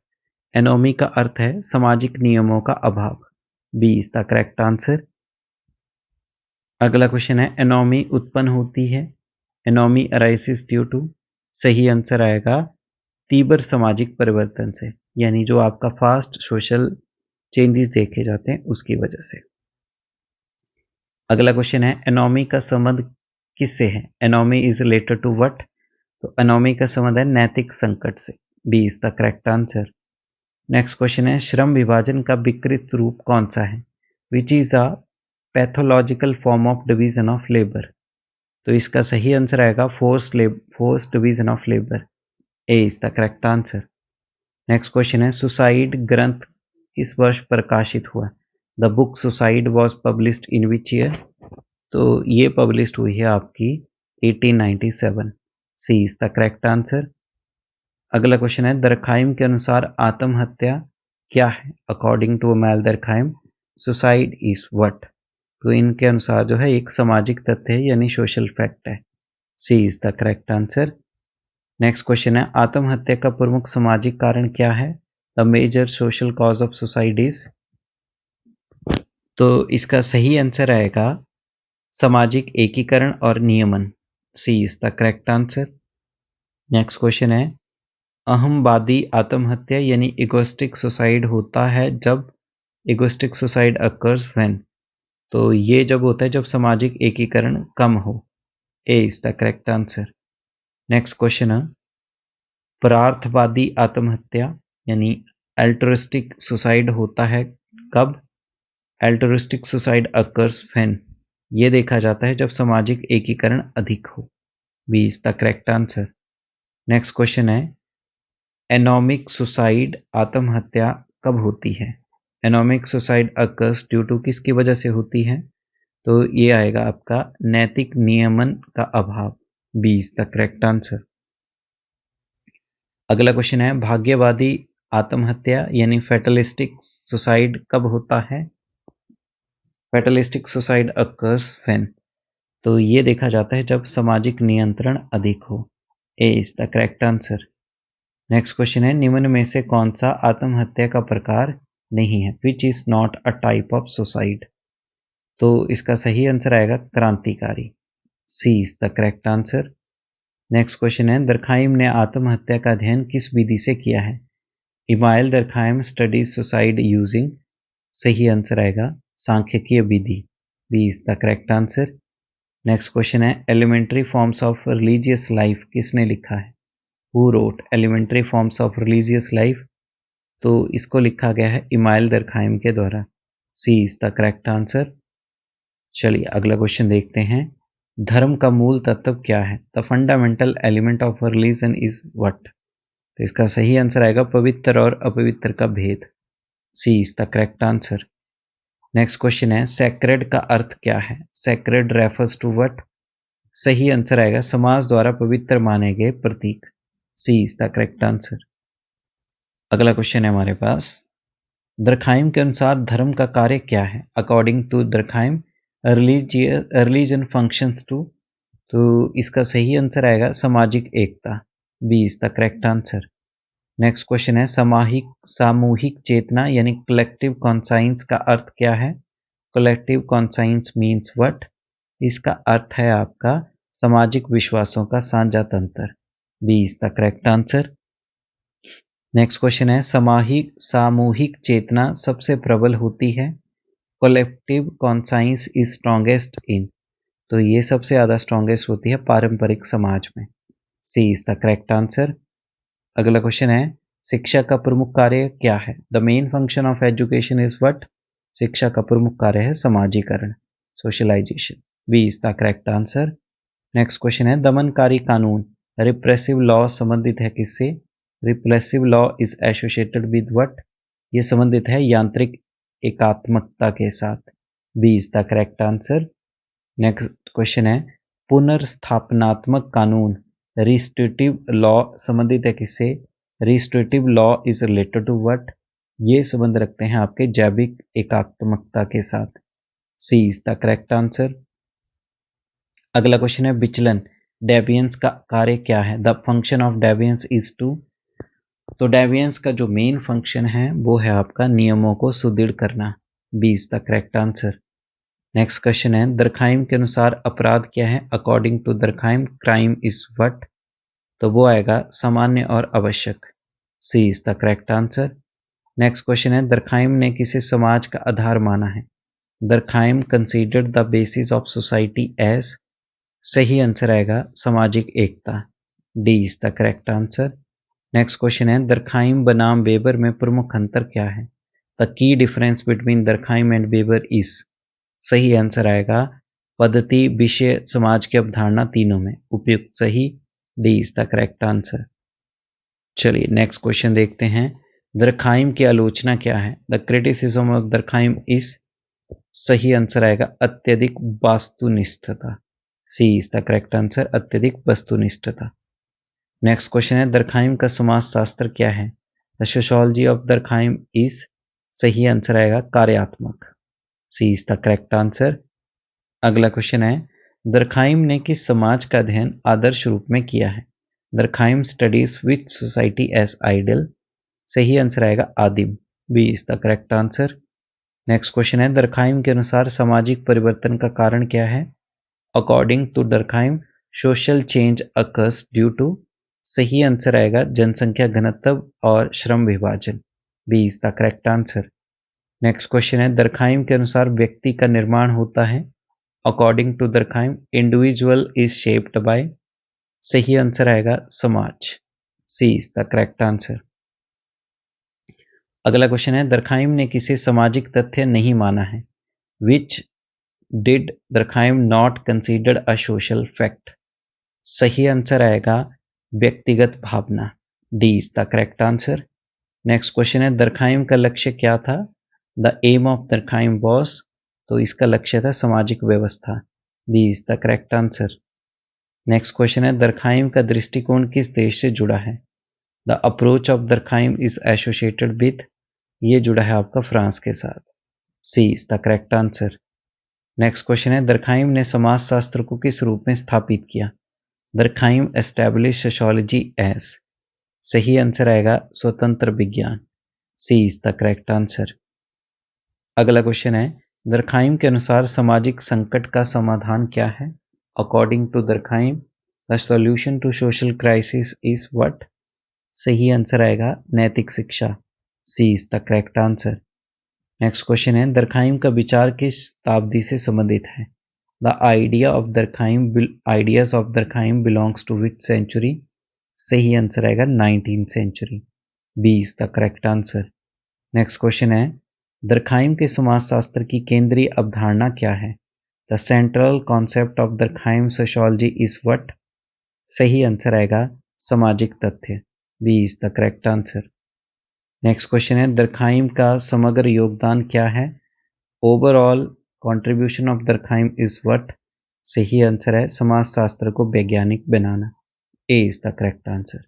[SPEAKER 1] एनोमी का अर्थ है सामाजिक नियमों का अभाव। B is the correct answer. अगला क्वेश्चन है एनोमी उत्पन्न होती है, एनोमी अराइसिस ड्यू टू, सही आंसर आएगा तीव्र सामाजिक परिवर्तन से, यानी जो आपका फास्ट सोशल चेंजेस देखे जाते हैं उसकी वजह से। अगला क्वेश्चन है एनोमी का संबंध किससे है? Anomie is related to what? तो एनोमी का संबंध है नैतिक संकट से। B is the correct answer. Next question है श्रम विभाजन का विकृत रूप कौन सा है? Which is a pathological form of division of labour? तो इसका सही आंसर आएगा forced division of labour. A is the correct answer. Next question है सुसाइड ग्रंथ किस वर्ष प्रकाशित हुआ? The book suicide was published in which year? तो ये पब्लिश्ड हुई है आपकी 1897। C is the correct answer. अगला क्वेश्चन है दरखाइम के अनुसार आत्महत्या क्या है? According to Emile Durkheim suicide is what? तो इनके अनुसार जो है एक सामाजिक तथ्य है यानी सोशल फैक्ट है। C is the correct answer. Next question है आत्महत्या का प्रमुख सामाजिक कारण क्या है? The major social cause of suicide is, तो इसका सही आंसर आएगा सामाजिक एकीकरण और नियमन। C is the correct answer. Next question है अहमवादी आत्महत्या यानी इगोइस्टिक सुसाइड होता है जब, इगोइस्टिक सुसाइड अकर्स व्हेन, तो ये जब होता है जब सामाजिक एकीकरण कम हो। A is the correct answer. Next question है परार्थवादी आत्महत्या यानी अल्ट्रुइस्टिक सुसाइड होता है कब? अल्ट्रुइस्टिक सुसाइड अकर्स व्हेन, ये देखा जाता है जब सामाजिक एकीकरण अधिक हो। B is the correct answer. Next question है एनोमिक सुसाइड आत्महत्या कब होती है? Anomic suicide occurs due to, किसकी वजह से होती है? तो ये आएगा आपका नैतिक नियमन का अभाव। B is the correct answer. अगला क्वेश्चन है भाग्यवादी आत्महत्या यानी फैटलिस्टिक सुसाइड कब होता है? फैटलिस्टिक सुसाइड अकर्स व्हेन, तो ये देखा जाता है जब सामाजिक नियंत्रण अधिक हो। A is the correct answer. Next question है निम्न में से कौन सा आत्महत्या का प्रकार नहीं है? Which is not a type of suicide? तो इसका सही आंसर आएगा क्रांतिकारी। C is the correct answer. Next question है, दरखाइम ने आत्महत्या का अध्ययन किस विधि से किया है? Emile Durkheim studies suicide using, सही आंसर आएगा सांख्यिकीय विधि। B is the correct answer. Next question है, elementary forms of religious life किसने लिखा है? Who wrote elementary forms of religious life? तो इसको लिखा गया है इमाइल दरखाइम के द्वारा। C is the correct answer. चलिए अगला क्वेश्चन देखते हैं, धर्म का मूल तत्व क्या है? The fundamental element of religion is what? तो इसका सही आंसर आएगा पवित्र और अपवित्र का भेद। C is the correct answer. Next question है, सैक्रेड का अर्थ क्या है? Sacred refers to what? सही आंसर आएगा समाज द्वारा पवित्र माने गए प्रतीक। C is the correct answer. अगला क्वेश्चन है हमारे पास, दरखाइम के अनुसार धर्म का कार्य क्या है? According to Durkheim religion functions to, तो इसका सही आंसर आएगा सामाजिक एकता। B is the correct answer. Next question है, सामूहिक चेतना यानी कलेक्टिव कॉन्साइंस का अर्थ क्या है? Collective conscience means what? इसका अर्थ है आपका सामाजिक विश्वासों का साझा तंत्र। B is the correct answer. Next question है, सामूहिक चेतना सबसे प्रबल होती है? Collective conscience is strongest in, तो ये सबसे ज़्यादा स्ट्रॉन्गेस्ट होती है पारंपरिक समाज में। C is the correct answer. अगला क्वेश्चन है, शिक्षा का प्रमुख कार्य क्या है? The main function of education is what? शिक्षा का प्रमुख कार्य है समाजीकरण, socialisation. B is the correct answer. Next question है, दमनकारी कानून रिप्रेसिव लॉ संबंधित है किससे? Repressive law is associated with what? ये संबंधित है यांत्रिक एकात्मकता के साथ। B is the correct answer. Next question है, पुनर्स्थापनात्मक कानून रिस्ट्रिक्टिव लॉ संबंधित है किससे? Restrictive law is related to what? ये संबंध रखते हैं आपके जैविक एकात्मकता के साथ। C is the correct answer. अगला क्वेश्चन है, विचलन डेविएंस का कार्य क्या है? The function of deviance is to, तो डेविएंस का जो मेन फंक्शन है वो है आपका नियमों को सुदृढ़ करना। B is the correct answer. Next question है, दरखाइम के अनुसार अपराध क्या है? According to Durkheim crime is what? तो वो आएगा सामान्य और आवश्यक। C is the correct answer. Next question है, दरखाइम ने किसे समाज का आधार माना है? Durkheim considered the basis of society as, सही आंसर आएगा सामाजिक एकता। D is the correct answer. Next question है, दरखाइम बनाम वेबर में प्रमुख अंतर क्या है? The key difference between दरखाइम and weber is, सही आंसर आएगा पद्धति, विषय, समाज की अवधारणा, तीनों में उपयुक्त सही। D is the correct answer. चलिए नेक्स्ट क्वेश्चन देखते हैं, दरखाइम की आलोचना क्या है? The criticism of Durkheim is, सही आंसर आएगा अत्यधिक वस्तुनिष्ठता। सी इज द करेक्ट आंसर, अत्यधिक वस्तुनिष्ठता। नेक्स्ट क्वेश्चन है, दरखाइम का समाजशास्त्र क्या है? The sociology of Durkheim is, सही आंसर आएगा कार्यात्मक। सी इज द करेक्ट आंसर। अगला क्वेश्चन है, दरखाइम ने किस समाज का अध्ययन आदर्श रूप में किया है? Durkheim studies which society as ideal, सही आंसर आएगा आदिम। B is the correct answer. Next question है, दरखाइम के अनुसार सामाजिक परिवर्तन का कारण क्या है? According to Durkheim social change occurs due to, सही आंसर आएगा जनसंख्या घनत्व और श्रम विभाजन। B is the correct answer. Next question है, दरखाइम के अनुसार व्यक्ति का निर्माण होता है? According to Durkheim individual is shaped by, सही आंसर आएगा समाज। C is the correct answer. अगला क्वेश्चन है, दरखाइम ने किसे सामाजिक तथ्य नहीं माना है? Which did Durkheim not considered a social fact, सही आंसर आएगा व्यक्तिगत भावना। D is the correct answer. Next question है, दरखाइम का लक्ष्य क्या था? The aim of Durkheim was, तो इसका लक्ष्य था सामाजिक व्यवस्था। B is the correct answer. Next question है, दरखाइम का दृष्टिकोण किस देश से जुड़ा है? The approach of Durkheim is associated with, ये जुड़ा है आपका फ्रांस के साथ। C is the correct answer. Next question है, दरखाइम ने समाजशास्त्र को किस रूप में स्थापित किया? दरखाइम एस्टैब्लिश सोशियोलॉजी एज, सही आंसर आएगा स्वतंत्र विज्ञान। सी इज द करेक्ट आंसर। अगला क्वेश्चन है, दरखाइम के अनुसार सामाजिक संकट का समाधान क्या है? According to Durkheim the solution to social crisis is what? सही आंसर आएगा नैतिक शिक्षा। C is the correct answer. Next question है, दरखाइम का विचार किस शताब्दी से संबंधित है? The ideas of Durkheim belongs to which century? सही आंसर आएगा 19th century. B is the correct answer. Next question है, दरखाइम के समाजशास्त्र की केंद्रीय अवधारणा क्या है? The central concept of Durkheim sociology is what? सही आंसर आएगा सामाजिक तथ्य। B is the correct answer. Next question है, दरखाइम का समग्र योगदान क्या है? Overall contribution of Durkheim is what? सही आंसर है समाजशास्त्र को वैज्ञानिक बनाना। A is the correct answer.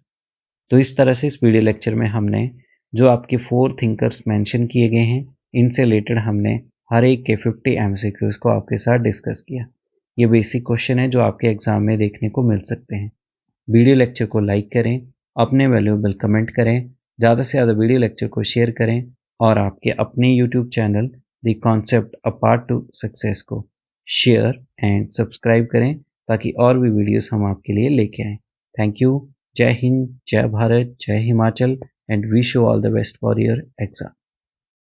[SPEAKER 1] तो इस तरह से इस वीडियो लेक्चर में हमने जो आपके 4 थिंकर्स मेंशन किए गए हैं, इनसे रिलेटेड हमने हर एक के 50 एमसीक्यूज को आपके साथ डिस्कस किया। ये बेसिक क्वेश्चन है जो आपके एग्जाम में देखने को मिल सकते हैं। वीडियो लेक्चर को लाइक करें, अपने वैल्यूएबल कमेंट करें, ज़्यादा से ज़्यादा वीडियो लेक्चर को शेयर करें और आपके अपने YouTube channel the concept a part two success को शेयर एंड सब्सक्राइब करें ताकि और भी वीडियोस हम आपके लिए लेके आएँ। Thank you. जय हिंद, जय भारत, जय Himachal and wish you all the best for your exam.